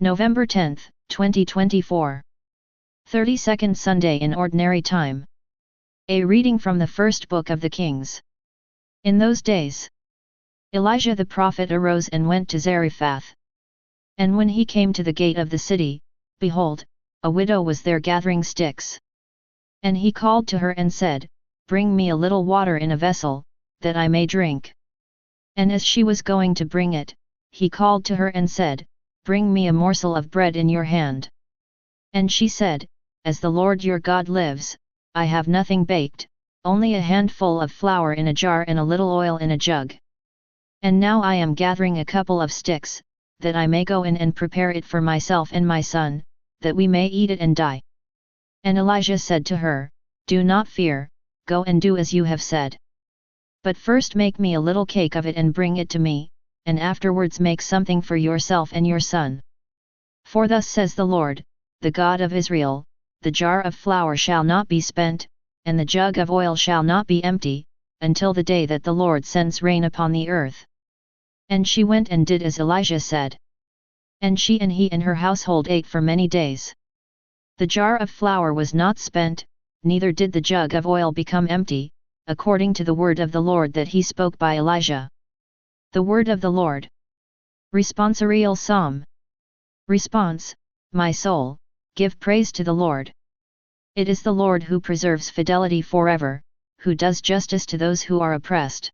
November 10, 2024. 32nd Sunday in Ordinary Time. A reading from the first book of the Kings. In those days, Elijah the prophet arose and went to Zarephath. And when he came to the gate of the city, behold, a widow was there gathering sticks. And he called to her and said, "Bring me a little water in a vessel, that I may drink." And as she was going to bring it, he called to her and said, "Bring me a morsel of bread in your hand." And she said, "As the Lord your God lives, I have nothing baked, only a handful of flour in a jar and a little oil in a jug. And now I am gathering a couple of sticks, that I may go in and prepare it for myself and my son, that we may eat it and die." And Elijah said to her, "Do not fear, go and do as you have said. But first make me a little cake of it and bring it to me, and afterwards make something for yourself and your son. For thus says the Lord, the God of Israel, the jar of flour shall not be spent, and the jug of oil shall not be empty, until the day that the Lord sends rain upon the earth." And she went and did as Elijah said. And she and he and her household ate for many days. The jar of flour was not spent, neither did the jug of oil become empty, according to the word of the Lord that he spoke by Elijah. The word of the Lord. Responsorial Psalm. Response: My soul, give praise to the Lord. It is the Lord who preserves fidelity forever, who does justice to those who are oppressed.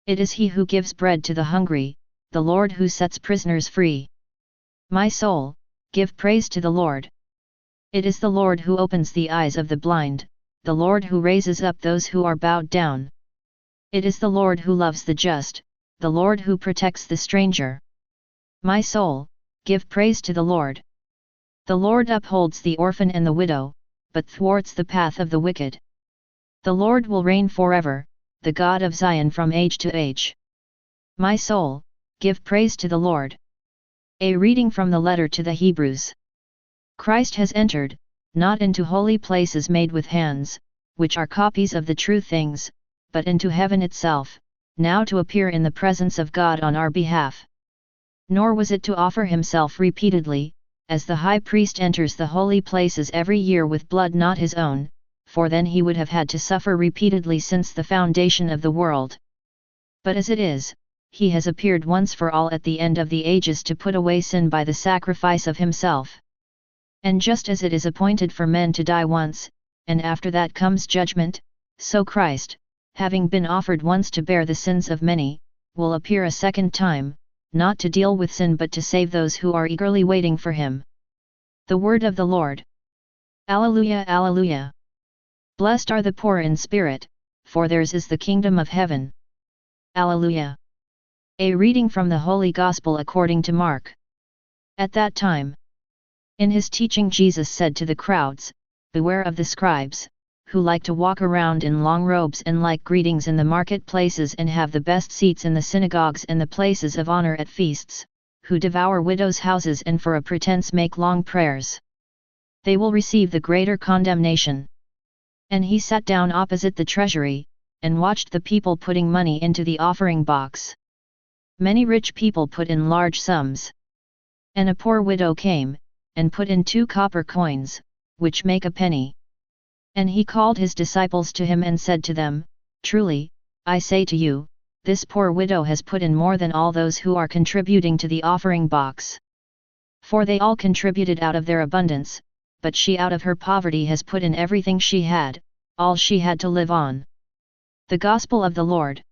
It is he who gives bread to the hungry, the Lord who sets prisoners free. My soul, give praise to the Lord. It is the Lord who opens the eyes of the blind, the Lord who raises up those who are bowed down. It is the Lord who loves the just, the Lord who protects the stranger. My soul, give praise to the Lord. The Lord upholds the orphan and the widow, but thwarts the path of the wicked. The Lord will reign forever, the God of Zion from age to age. My soul, give praise to the Lord. A reading from the letter to the Hebrews. Christ has entered, not into holy places made with hands, which are copies of the true things, but into heaven itself, now to appear in the presence of God on our behalf. Nor was it to offer himself repeatedly, as the high priest enters the holy places every year with blood not his own, for then he would have had to suffer repeatedly since the foundation of the world. But as it is, he has appeared once for all at the end of the ages to put away sin by the sacrifice of himself. And just as it is appointed for men to die once, and after that comes judgment, so Christ, having been offered once to bear the sins of many, will appear a second time, not to deal with sin but to save those who are eagerly waiting for him. The word of the Lord. Alleluia, Alleluia. Blessed are the poor in spirit, for theirs is the kingdom of heaven. Alleluia. A reading from the Holy Gospel according to Mark. At that time, in his teaching Jesus said to the crowds, "Beware of the scribes, who like to walk around in long robes and like greetings in the marketplaces and have the best seats in the synagogues and the places of honor at feasts, who devour widows' houses and for a pretense make long prayers. They will receive the greater condemnation." And he sat down opposite the treasury, and watched the people putting money into the offering box. Many rich people put in large sums. And a poor widow came, and put in 2 copper coins, which make a penny. And he called his disciples to him and said to them, "Truly, I say to you, this poor widow has put in more than all those who are contributing to the offering box. For they all contributed out of their abundance, but she out of her poverty has put in everything she had, all she had to live on." The Gospel of the Lord.